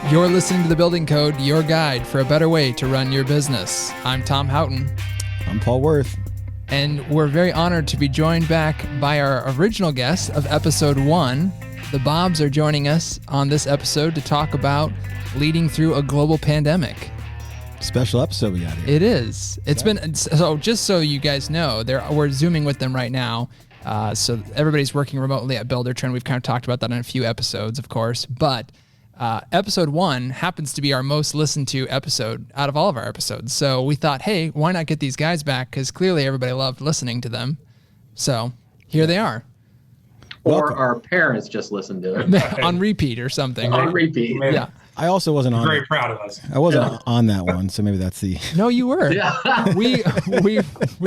You're listening to The Building Code, your guide for a better way to run your business. I'm Tom Houghton. I'm Paul Worth. And we're very honored to be joined back by our original guest of episode 1. The Bobs are joining us on this episode to talk about leading through a global pandemic. Special episode we got here. It is. It's been, so just so you guys know, we're Zooming with them right now. So everybody's working remotely at Buildertrend. We've kind of talked about that in a few episodes, of course. But episode 1 happens to be our most listened to episode out of all of our episodes. So we thought, hey, why not get these guys back? Because clearly everybody loved listening to them. So here they are. Or Welcome. our parents just listened to it. On repeat or something. On repeat. Yeah. I also wasn't on. Very proud of us. I wasn't on that one, so maybe that's the. No, you were. Yeah. We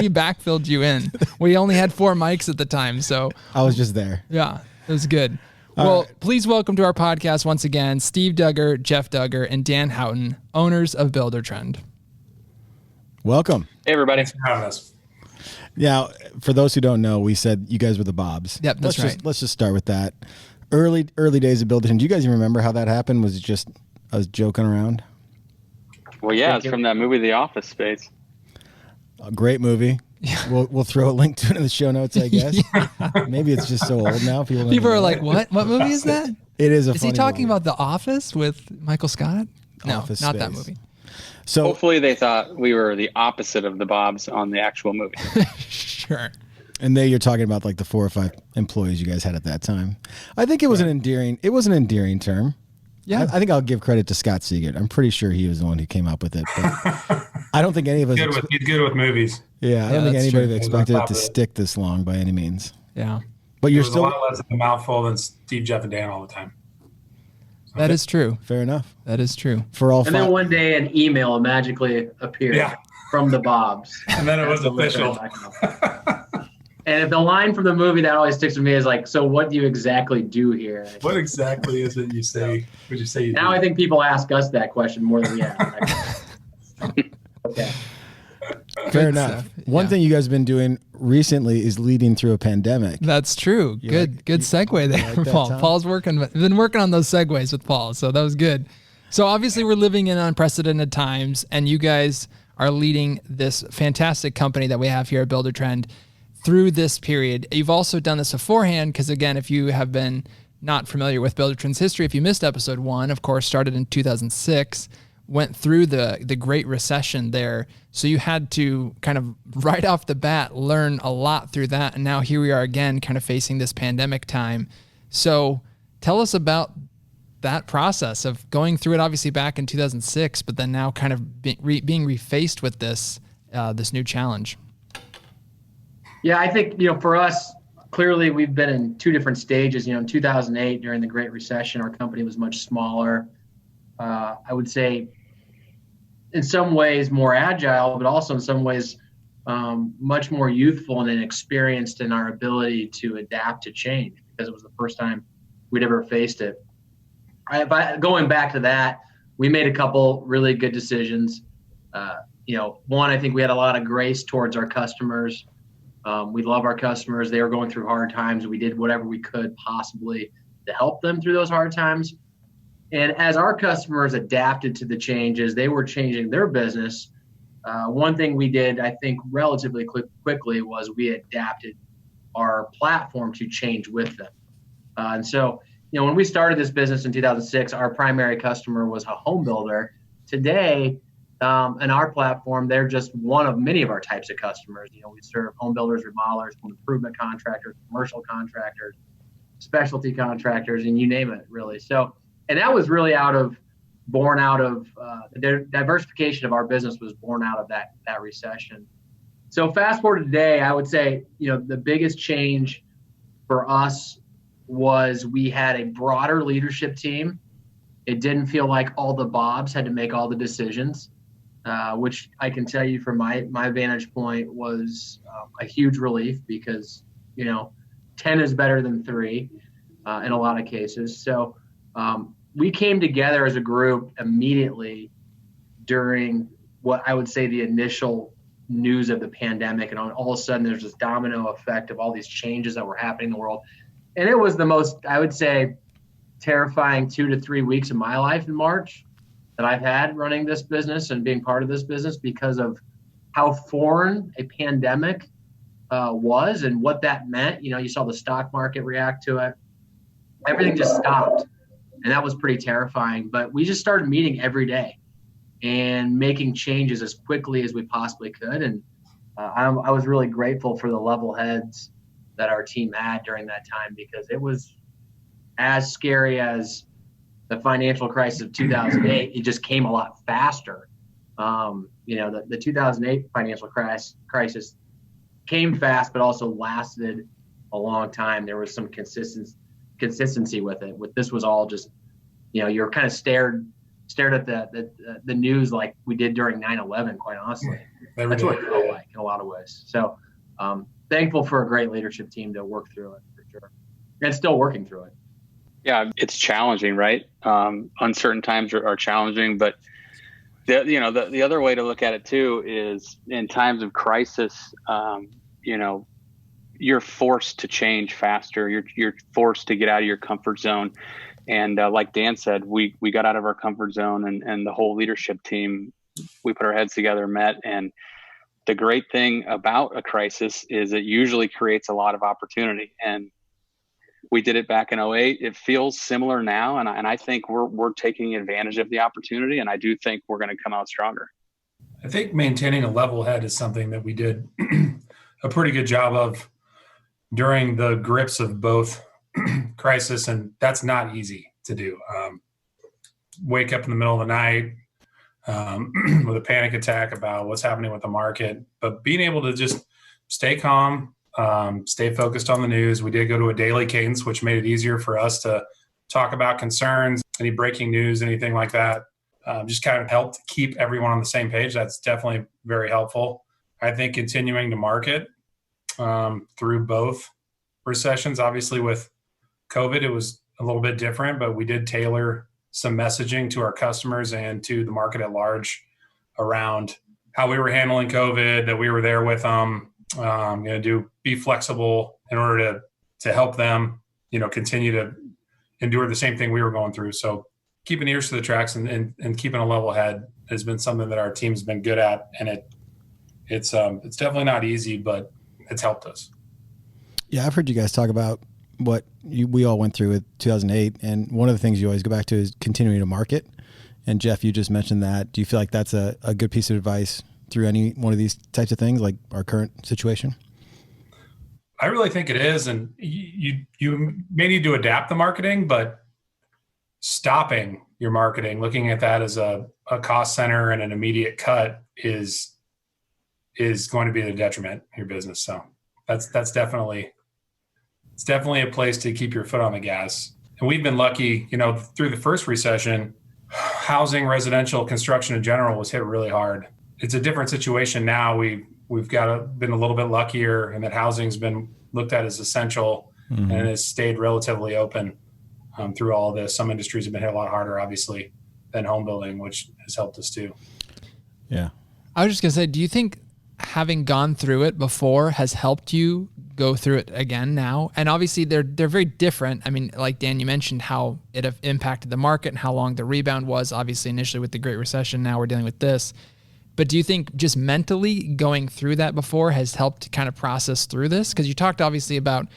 backfilled you in. We only had 4 mics at the time, so I was just there. yeah, it was good. Well, please welcome to our podcast once again, Steve Duggar, Jeff Duggar, and Dan Houghton, owners of Buildertrend. Welcome. Hey, everybody. Thanks for having us. Now, for those who don't know, we said you guys were the Bobs. Yep, that's right. Let's just start with that. Early days of Buildertrend. Do you guys even remember how that happened? Was it just us joking around? Well, yeah, it's from that movie, The Office Space. A great movie. We'll throw a link to it in the show notes, I guess. Maybe it's just so old now. People are like, what? What movie is that? It is a Is funny he talking movie. about The Office with Michael Scott? No, Office not that Space. movie. So Hopefully they thought we were the opposite of the Bobs on the actual movie. Sure. And there you're talking about like the 4 or 5 employees you guys had at that time. I think it was an endearing term. Yeah. I think I'll give credit to Scott Seagate. I'm pretty sure he was the one who came up with it. But I don't think any of us. He's good with movies. Yeah, I don't think that's anybody true. expected it to He was on top of it. stick this long by any means. Yeah. But It you're was a still lot less of a mouthful than Steve, Jeff, and Dan all the time. That is true. fair enough. That is true. For all And then 5. one day an email magically appeared Yeah. from the Bobs. And then it was That's what we're official. talking about. And if the line from the movie that always sticks with me is like, so what do you exactly do here? What exactly is it you say? Would you say you Now do? I think people ask us that question more than we ask. Okay. Fair Good enough. stuff. One Yeah. thing you guys have been doing recently is leading through a pandemic. That's true. You Good like- segue there, like that, Paul. Tom? Paul's been working on those segues with Paul, so that was good. So obviously we're living in unprecedented times, and you guys are leading this fantastic company that we have here at Buildertrend through this period. You've also done this beforehand, because again, if you have been not familiar with Buildertrend's history, if you missed episode 1, of course, started in 2006, went through the Great Recession there. So you had to kind of right off the bat learn a lot through that. And now here we are again, kind of facing this pandemic time. So tell us about that process of going through it, obviously back in 2006, but then now kind of being refaced with this new challenge. Yeah, I think, for us, clearly we've been in 2 different stages. In 2008, during the Great Recession, our company was much smaller. I would say in some ways more agile, but also in some ways much more youthful and inexperienced in our ability to adapt to change, because it was the first time we'd ever faced it. Going back to that, we made a couple really good decisions. One, I think we had a lot of grace towards our customers. We love our customers. They were going through hard times. We did whatever we could possibly to help them through those hard times. And as our customers adapted to the changes, they were changing their business. One thing we did, I think, relatively quickly was we adapted our platform to change with them. And so, when we started this business in 2006, our primary customer was a home builder. Today, in our platform, they're just one of many of our types of customers. We serve home builders, remodelers, home improvement contractors, commercial contractors, specialty contractors, and you name it, really. So, and that was really born out of the diversification of our business was born out of that recession. So fast forward to today, I would say, the biggest change for us was we had a broader leadership team. It didn't feel like all the Bobs had to make all the decisions, which I can tell you from my vantage point was a huge relief, because, 10 is better than 3 in a lot of cases. So we came together as a group immediately during what I would say the initial news of the pandemic. And all of a sudden there's this domino effect of all these changes that were happening in the world. And it was the most, I would say, terrifying 2 to 3 weeks of my life in March that I've had running this business and being part of this business because of how foreign a pandemic was and what that meant. You know, you saw the stock market react to it. Everything just stopped. And that was pretty terrifying. But we just started meeting every day and making changes as quickly as we possibly could. And I was really grateful for the level heads that our team had during that time, because it was as scary as the financial crisis of 2008. It just came a lot faster. You know, the 2008 financial crisis came fast, but also lasted a long time. There was some consistency with it. With this was all just, you know, you're kind of stared at the news like we did during 9/11, quite honestly. That's what it felt like in a lot of ways. So thankful for a great leadership team to work through it, for sure. And still working through it. Yeah, it's challenging, right? Uncertain times are challenging, but the other way to look at it too is in times of crisis, you know, you're forced to change faster. You're forced to get out of your comfort zone. And like Dan said, we got out of our comfort zone, and the whole leadership team, we put our heads together, met. And the great thing about a crisis is it usually creates a lot of opportunity. And we did it back in 2008. It feels similar now. And I think we're taking advantage of the opportunity. And I do think we're going to come out stronger. I think maintaining a level head is something that we did a pretty good job of during the grips of both crisis, and that's not easy to do. Wake up in the middle of the night with a panic attack about what's happening with the market, but being able to just stay calm, stay focused on the news. We did go to a daily cadence, which made it easier for us to talk about concerns, any breaking news, anything like that. Just kind of helped keep everyone on the same page. That's definitely very helpful. I think continuing to market through both recessions. Obviously with COVID, it was a little bit different, but we did tailor some messaging to our customers and to the market at large around how we were handling COVID, that we were there with them, be flexible in order to help them, you know, continue to endure the same thing we were going through. So keeping ears to the tracks and keeping a level head has been something that our team's been good at. And it's definitely not easy, but it's helped us. Yeah, I've heard you guys talk about what we all went through with 2008, and one of the things you always go back to is continuing to market. And Jeff, you just mentioned that. Do you feel like that's a good piece of advice through any one of these types of things, like our current situation? I really think it is, and you may need to adapt the marketing, but stopping your marketing, looking at that as a cost center and an immediate cut is going to be the detriment of your business. So that's definitely a place to keep your foot on the gas. And we've been lucky, you know, through the first recession, housing, residential construction in general was hit really hard. It's a different situation now. We've been a little bit luckier in that housing's been looked at as essential and has stayed relatively open through all of this. Some industries have been hit a lot harder, obviously, than home building, which has helped us too. Yeah. I was just going to say, do you think having gone through it before has helped you go through it again now? And obviously they're very different. I mean, like Dan, you mentioned how it impacted the market and how long the rebound was, obviously initially with the Great Recession. Now we're dealing with this. But do you think just mentally going through that before has helped to kind of process through this? Because you talked obviously about,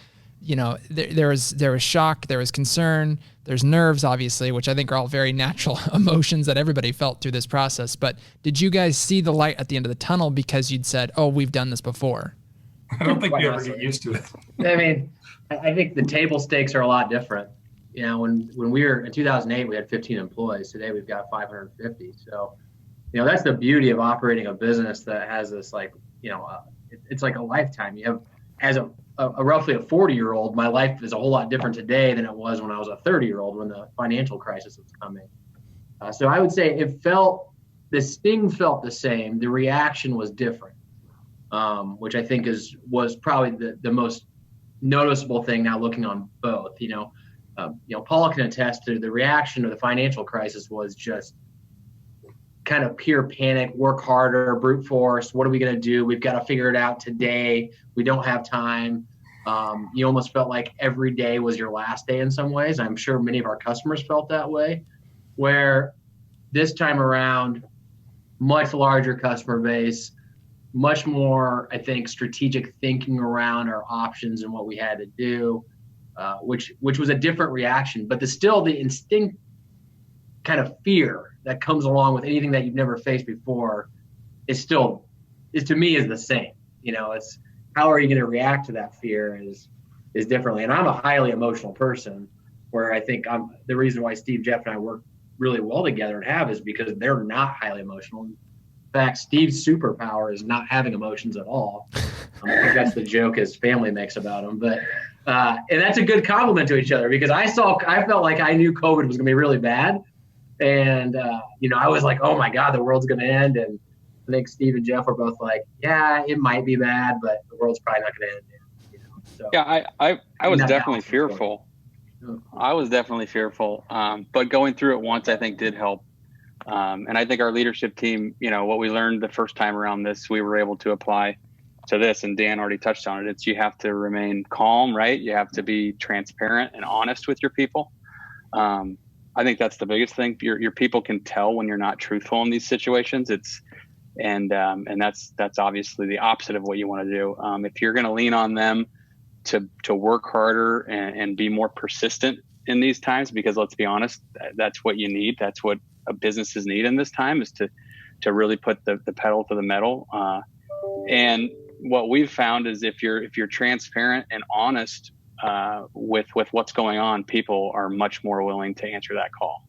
you know, there was shock, there was concern, there's nerves, obviously, which I think are all very natural emotions that everybody felt through this process. But did you guys see the light at the end of the tunnel because you'd said, oh, we've done this before? I don't think we ever get used to it. I mean, I think the table stakes are a lot different. You know, when we were in 2008, we had 15 employees. Today we've got 550. So, you know, that's the beauty of operating a business that has this, like, you know, it's like a lifetime. You have, as a roughly a 40-year-old, my life is a whole lot different today than it was when I was a 30-year-old when the financial crisis was coming. So I would say the sting felt the same. The reaction was different, which I think was probably the most noticeable thing now looking on both. You know, Paul can attest to the reaction to the financial crisis was just kind of pure panic, work harder, brute force. What are we going to do? We've got to figure it out today. We don't have time. You almost felt like every day was your last day in some ways. I'm sure many of our customers felt that way, where this time around, much larger customer base, much more, I think, strategic thinking around our options and what we had to do, which was a different reaction. But still the instinct kind of fear that comes along with anything that you've never faced before is to me is the same. It's how are you going to react to that fear is differently. And I'm a highly emotional person, where I think the reason why Steve, Jeff, and I work really well together and have is because they're not highly emotional. In fact, Steve's superpower is not having emotions at all. I think that's the joke his family makes about him. But and that's a good compliment to each other, because I felt like I knew COVID was going to be really bad. And, I was like, oh my God, the world's going to end. And I think Steve and Jeff were both like, yeah, it might be bad, but the world's probably not going to end. So, yeah, I was definitely fearful. I was definitely fearful. But going through it once, I think did help. And I think our leadership team, what we learned the first time around this, we were able to apply to this, and Dan already touched on it. It's you have to remain calm, right? You have to be transparent and honest with your people. I think that's the biggest thing. Your people can tell when you're not truthful in these situations. And that's obviously the opposite of what you want to do. If you're going to lean on them to work harder and be more persistent in these times, because let's be honest, that's what you need. That's what businesses need in this time, is to really put the pedal to the metal. And what we've found is if you're transparent and honest with what's going on, people are much more willing to answer that call.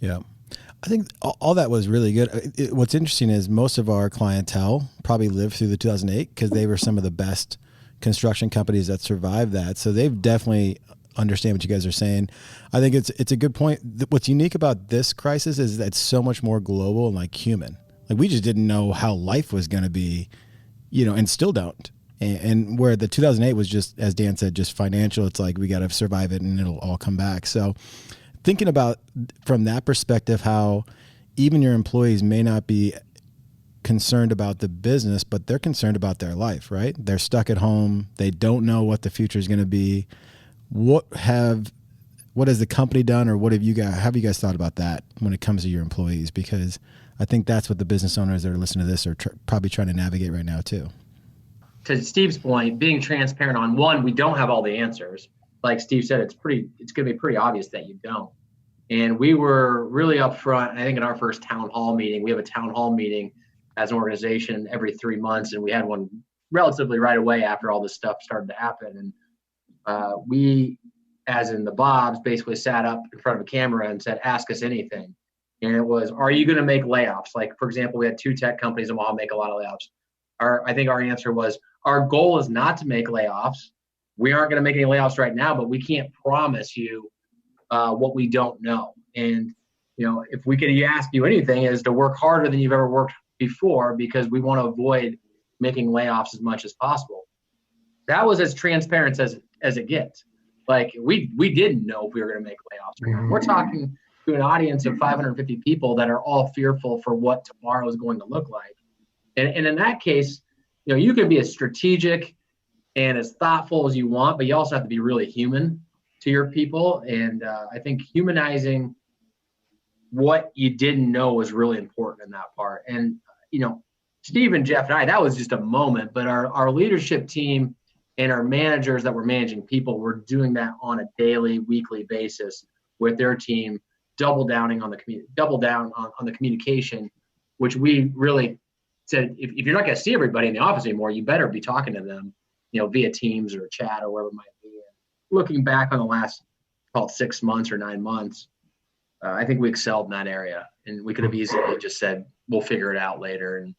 Yeah. I think all that was really good. What's interesting is most of our clientele probably lived through the 2008 because they were some of the best construction companies that survived that. So they've definitely understand what you guys are saying. I think it's a good point. What's unique about this crisis is that it's so much more global and like human. Like we just didn't know how life was going to be, and still don't. And where the 2008 was just, as Dan said, just financial. It's like we got to survive it and it'll all come back. So thinking about from that perspective, how even your employees may not be concerned about the business, but they're concerned about their life, right? They're stuck at home. They don't know what the future is going to be. What has the company done, or have you guys thought about that when it comes to your employees? Because I think that's what the business owners that are listening to this are probably trying to navigate right now too. To Steve's point, being transparent on one, we don't have all the answers. Like Steve said, it's going to be pretty obvious that you don't. And we were really upfront. I think in our first town hall meeting, we have a town hall meeting as an organization every 3 months, and we had one relatively right away after all this stuff started to happen. And we, as in the Bobs, basically sat up in front of a camera and said, ask us anything. And it was, are you going to make layoffs? Like, for example, we had 2 tech companies and we'll all make a lot of layoffs. I think our answer was, our goal is not to make layoffs. We aren't going to make any layoffs right now, but we can't promise you what we don't know. And, if we could ask you anything, is to work harder than you've ever worked before, because we want to avoid making layoffs as much as possible. That was as transparent as it gets. Like we didn't know if we were going to make layoffs or not. We're talking to an audience of 550 people that are all fearful for what tomorrow is going to look like. And in that case, you can be as strategic and as thoughtful as you want, but you also have to be really human to your people. And I think humanizing what you didn't know was really important in that part. And, Steve and Jeff and I, that was just a moment, but our leadership team and our managers that were managing people were doing that on a daily, weekly basis with their team, double down on the communication, which we really said, if you're not going to see everybody in the office anymore, you better be talking to them, via Teams or chat or whatever it might be. And looking back on the last, call it 6 months or 9 months, I think we excelled in that area, and we could have easily just said, we'll figure it out later. And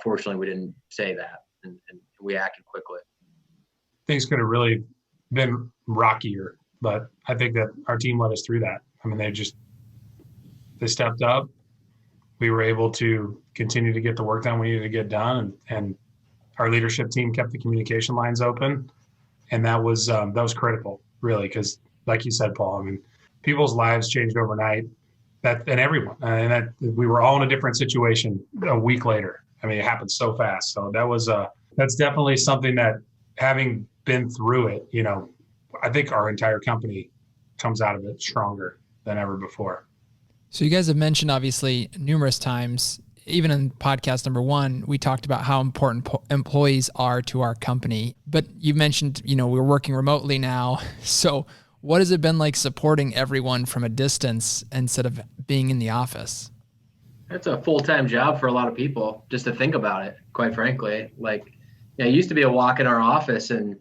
fortunately we didn't say that, and we acted quickly. Things could have really been rockier, but I think that our team led us through that. I mean, they stepped up. We were able to continue to get the work done we needed to get done, and our leadership team kept the communication lines open, and that was critical, really, because like you said, Paul, I mean, people's lives changed overnight. And everyone, and that we were all in a different situation a week later. I mean, it happened so fast. So that's definitely something that having been through it, I think our entire company comes out of it stronger than ever before. So you guys have mentioned, obviously, numerous times, even in podcast number 1, we talked about how important employees are to our company. But you mentioned, we're working remotely now. So what has it been like supporting everyone from a distance instead of being in the office? It's a full-time job for a lot of people, just to think about it, quite frankly. Like, it used to be a walk in our office and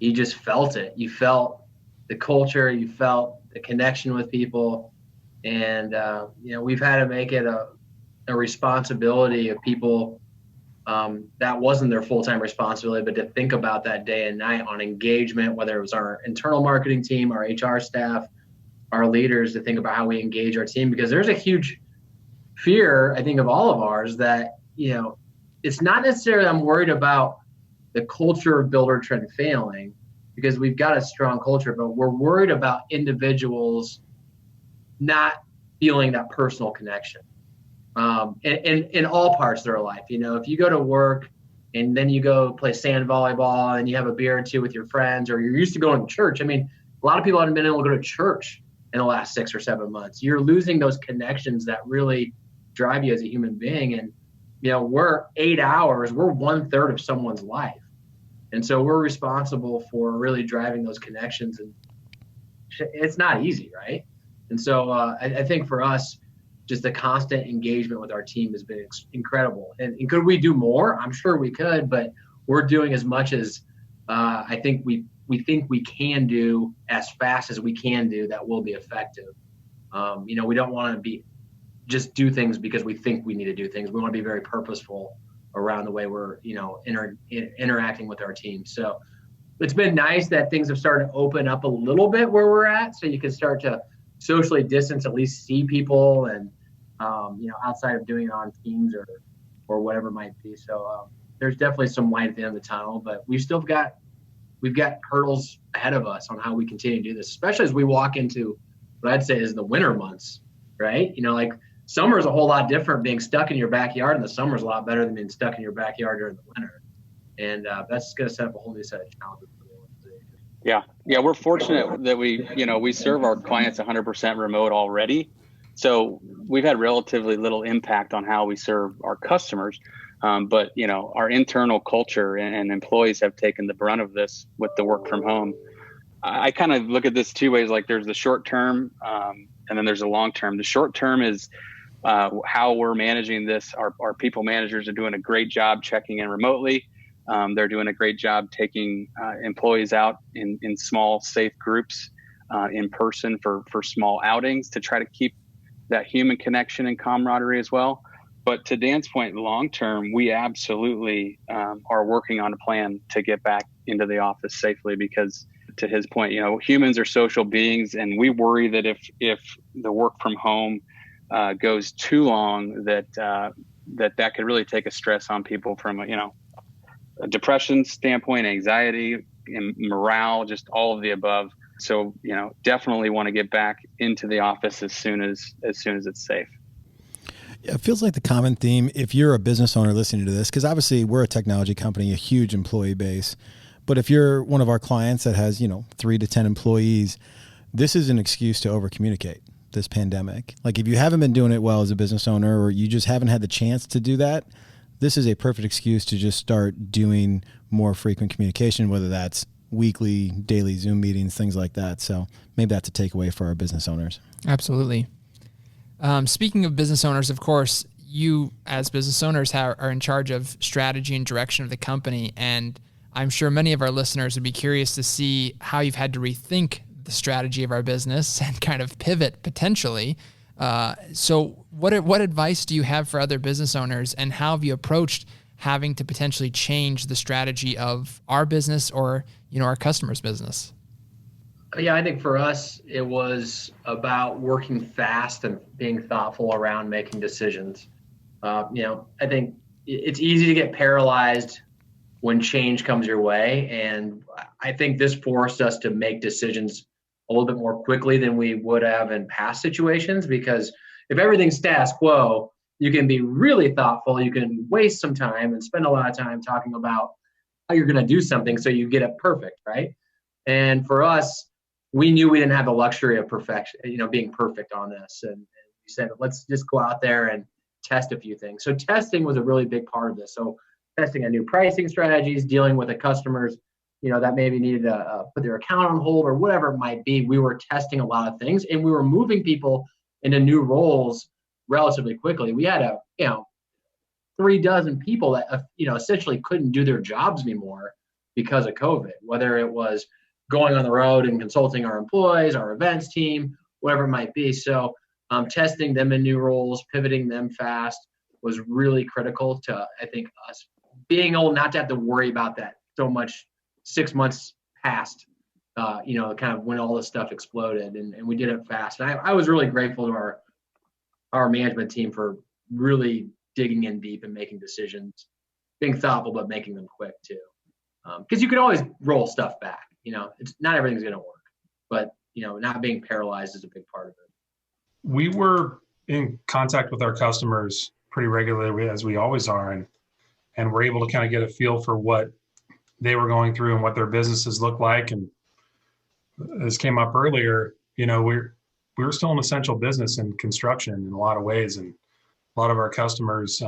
you just felt it. You felt the culture, you felt the connection with people. And, we've had to make it a responsibility of people that wasn't their full-time responsibility, but to think about that day and night on engagement, whether it was our internal marketing team, our HR staff, our leaders, to think about how we engage our team, because there's a huge fear, I think, of all of ours that, it's not necessarily I'm worried about the culture of Buildertrend failing, because we've got a strong culture, but we're worried about individuals not feeling that personal connection in all parts of their life. If you go to work and then you go play sand volleyball and you have a beer or two with your friends, or you're used to going to church. I mean, a lot of people haven't been able to go to church in the last 6 or 7 months. You're losing those connections that really drive you as a human being. And, we're 8 hours, we're 1/3 of someone's life. And so we're responsible for really driving those connections. And it's not easy, right? And so I think for us, just the constant engagement with our team has been incredible. And could we do more? I'm sure we could, but we're doing as much as I think we think we can do, as fast as we can do, that will be effective. We don't want to just do things because we think we need to do things. We want to be very purposeful around the way we're, interacting with our team. So it's been nice that things have started to open up a little bit where we're at, so you can start to socially distance, at least see people, and outside of doing it on Teams or whatever it might be. So there's definitely some light at the end of the tunnel, but we've got hurdles ahead of us on how we continue to do this, especially as we walk into what I'd say is the winter months, right? Like summer is a whole lot different. Being stuck in your backyard in the summer is a lot better than being stuck in your backyard during the winter. And that's going to set up a whole new set of challenges for the organization. Yeah. We're fortunate that we serve our clients 100% remote already. So we've had relatively little impact on how we serve our customers. But, our internal culture and employees have taken the brunt of this with the work from home. I kind of look at this 2 ways. Like there's the short term and then there's the long term. The short term is how we're managing this. Our people managers are doing a great job checking in remotely. They're doing a great job taking employees out in small, safe groups in person for small outings to try to keep that human connection and camaraderie as well. But to Dan's point, long term, we absolutely are working on a plan to get back into the office safely, because to his point, humans are social beings, and we worry that if the work from home goes too long, that could really take a stress on people from a depression standpoint, anxiety, and morale, just all of the above. So, definitely want to get back into the office as soon as it's safe. Yeah, it feels like the common theme, if you're a business owner listening to this, because obviously we're a technology company, a huge employee base. But if you're one of our clients that has, 3 to 10 employees, this is an excuse to over communicate this pandemic. Like if you haven't been doing it well as a business owner, or you just haven't had the chance to do that, this is a perfect excuse to just start doing more frequent communication, whether that's weekly, daily Zoom meetings, things like that. So maybe that's a takeaway for our business owners. Absolutely. Speaking of business owners, of course, you as business owners are in charge of strategy and direction of the company. And I'm sure many of our listeners would be curious to see how you've had to rethink the strategy of our business and kind of pivot potentially. So what advice do you have for other business owners, and how have you approached having to potentially change the strategy of our business or, our customer's business? Yeah, I think for us, it was about working fast and being thoughtful around making decisions. I think it's easy to get paralyzed when change comes your way. And I think this forced us to make decisions a little bit more quickly than we would have in past situations, because if everything's status quo, you can be really thoughtful. You can waste some time and spend a lot of time talking about how you're going to do something so you get it perfect, right? And for us, we knew we didn't have the luxury of perfection, being perfect on this. And we said, let's just go out there and test a few things. So testing was a really big part of this. So testing a new pricing strategies, dealing with the customers, that maybe needed to put their account on hold or whatever it might be. We were testing a lot of things, and we were moving people into new roles relatively quickly. We had 36 people that essentially couldn't do their jobs anymore because of COVID, whether it was going on the road and consulting our employees, our events team, whatever it might be. So testing them in new roles, pivoting them fast was really critical to, I think, us being able not to have to worry about that so much 6 months past, kind of when all this stuff exploded, and we did it fast. And I was really grateful to our management team for really digging in deep and making decisions, being thoughtful, but making them quick too. Because you could always roll stuff back. It's not everything's going to work, but not being paralyzed is a big part of it. We were in contact with our customers pretty regularly, as we always are, and we're able to kind of get a feel for what they were going through and what their businesses look like. And as came up earlier, we were still an essential business in construction in a lot of ways, and a lot of our customers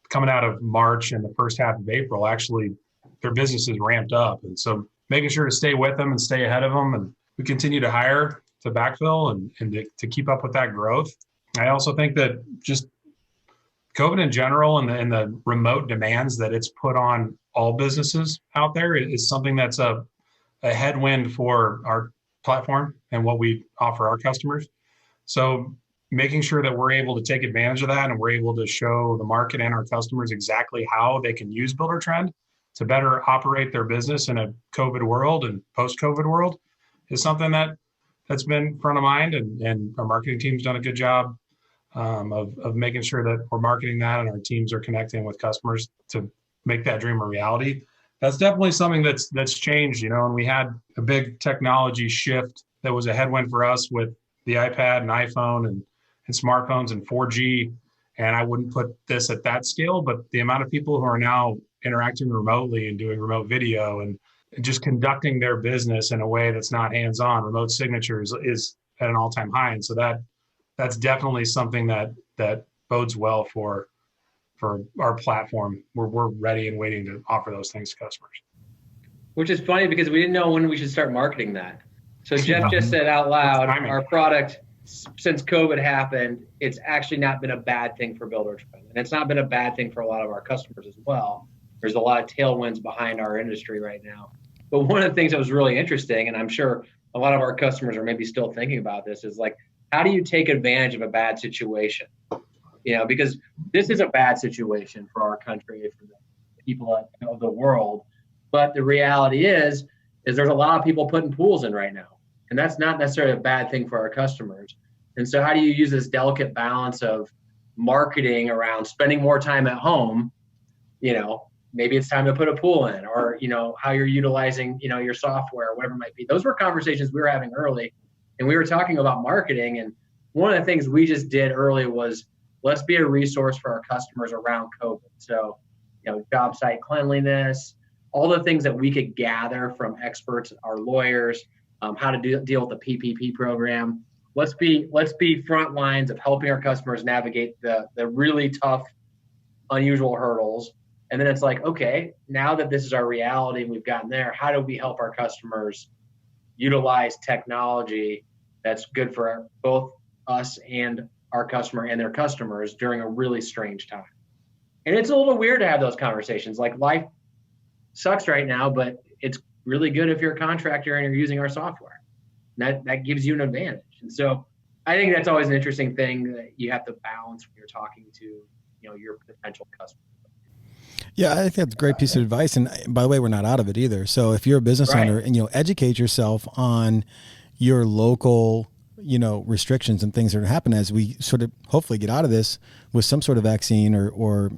coming out of March and the first half of April, actually their businesses ramped up. And so making sure to stay with them and stay ahead of them. And we continue to hire to backfill and to keep up with that growth. I also think that just COVID in general and the remote demands that it's put on all businesses out there is something that's a headwind for our platform and what we offer our customers. So making sure that we're able to take advantage of that and we're able to show the market and our customers exactly how they can use Buildertrend to better operate their business in a COVID world and post-COVID world is something that's been front of mind, and our marketing team's done a good job of making sure that we're marketing that and our teams are connecting with customers to make that dream a reality. That's definitely something that's changed, and we had a big technology shift that was a headwind for us with the iPad and iPhone and smartphones and 4G. And I wouldn't put this at that scale, but the amount of people who are now interacting remotely and doing remote video and just conducting their business in a way that's not hands-on, remote signatures is at an all-time high. And so that's definitely something that bodes well for our platform. We're ready and waiting to offer those things to customers. Which is funny because we didn't know when we should start marketing that. So Jeff just said out loud, our product, since COVID happened, it's actually not been a bad thing for Buildertrend. And it's not been a bad thing for a lot of our customers as well. There's a lot of tailwinds behind our industry right now. But one of the things that was really interesting, and I'm sure a lot of our customers are maybe still thinking about this, is like, how do you take advantage of a bad situation? Because this is a bad situation for our country, for the people of the world. But the reality is there's a lot of people putting pools in right now. And that's not necessarily a bad thing for our customers. And so how do you use this delicate balance of marketing around spending more time at home? Maybe it's time to put a pool in, or, how you're utilizing, your software, whatever it might be. Those were conversations we were having early, and we were talking about marketing. And one of the things we just did early was let's be a resource for our customers around COVID. So, job site cleanliness, all the things that we could gather from experts, our lawyers, how to deal with the PPP program. Let's be front lines of helping our customers navigate the really tough, unusual hurdles. And then it's like, okay, now that this is our reality and we've gotten there, how do we help our customers utilize technology that's good for both us and our customer and their customers during a really strange time? And it's a little weird to have those conversations. Like, life sucks right now, but it's really good if you're a contractor and you're using our software. That gives you an advantage. And so I think that's always an interesting thing that you have to balance when you're talking to, your potential customer. Yeah, I think that's a great piece of advice. And by the way, we're not out of it either. So if you're a business owner and, educate yourself on your local, restrictions and things that are happen as we sort of hopefully get out of this with some sort of vaccine or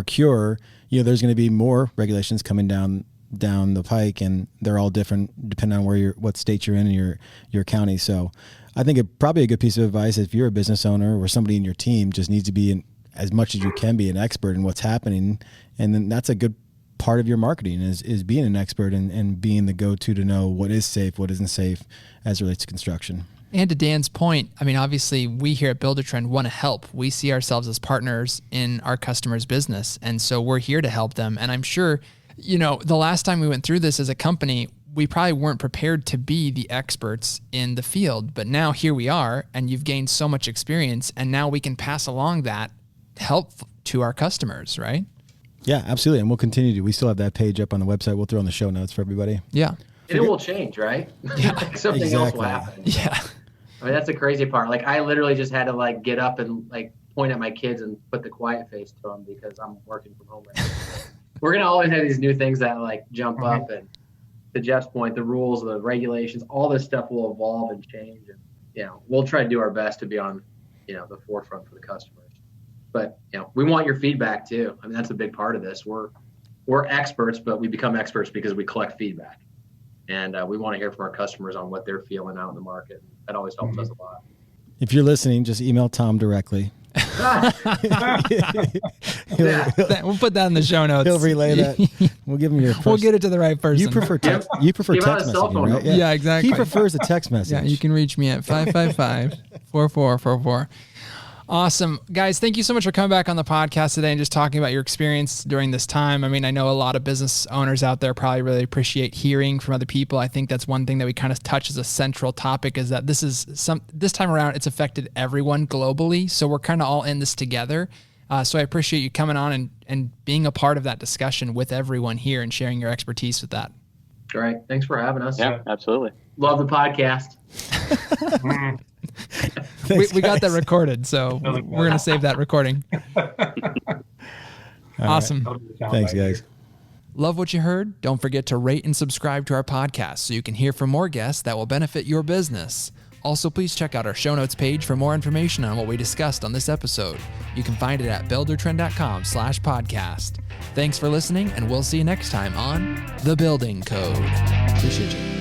cure, there's going to be more regulations coming down the pike, and they're all different depending on what state you're in and your county. So I think probably a good piece of advice, if you're a business owner or somebody in your team, just needs to be as much as you can be an expert in what's happening. And then that's a good part of your marketing is being an expert and being the go-to to know what is safe, what isn't safe as it relates to construction. And to Dan's point, I mean, obviously we here at Buildertrend want to help. We see ourselves as partners in our customers' business. And so we're here to help them. And I'm sure, you know, the last time we went through this as a company, we probably weren't prepared to be the experts in the field, but now here we are, and you've gained so much experience, and now we can pass along that help to our customers, right? Yeah, absolutely. And we'll continue to. We still have that page up on the website. We'll throw in the show notes for everybody. Yeah. And it will change, right? Yeah, like something else will happen. Yeah. I mean, that's the crazy part. Like, I literally just had to like get up and like point at my kids and put the quiet face to them because I'm working from home right now. We're going to always have these new things that like jump up, and to Jeff's point, the rules, the regulations, all this stuff will evolve and change. And, you know, we'll try to do our best to be on, you know, the forefront for the customers. But, you know, we want your feedback too. I mean, that's a big part of this. We're experts, but we become experts because we collect feedback. And we want to hear from our customers on what they're feeling out in the market. That always helps us a lot. If you're listening, just email Tom directly. We'll put that in the show notes. He'll relay that. We'll give him your. We'll get it to the right person. You prefer text. You prefer text messaging, right? Yeah, exactly. He prefers a text message. Yeah, you can reach me at 555-4444. Awesome. Guys, thank you so much for coming back on the podcast today and just talking about your experience during this time. I mean, I know a lot of business owners out there probably really appreciate hearing from other people. I think that's one thing that we kind of touch as a central topic, is that this time around, it's affected everyone globally. So we're kind of all in this together. So I appreciate you coming on and being a part of that discussion with everyone here and sharing your expertise with that. Great. Thanks for having us. Yeah, absolutely. Love the podcast. We got that recorded, so we're going to save that recording. Awesome. Right. Thanks, guys. Love what you heard? Don't forget to rate and subscribe to our podcast so you can hear from more guests that will benefit your business. Also, please check out our show notes page for more information on what we discussed on this episode. You can find it at buildertrend.com/podcast. Thanks for listening, and we'll see you next time on The Building Code. Appreciate you.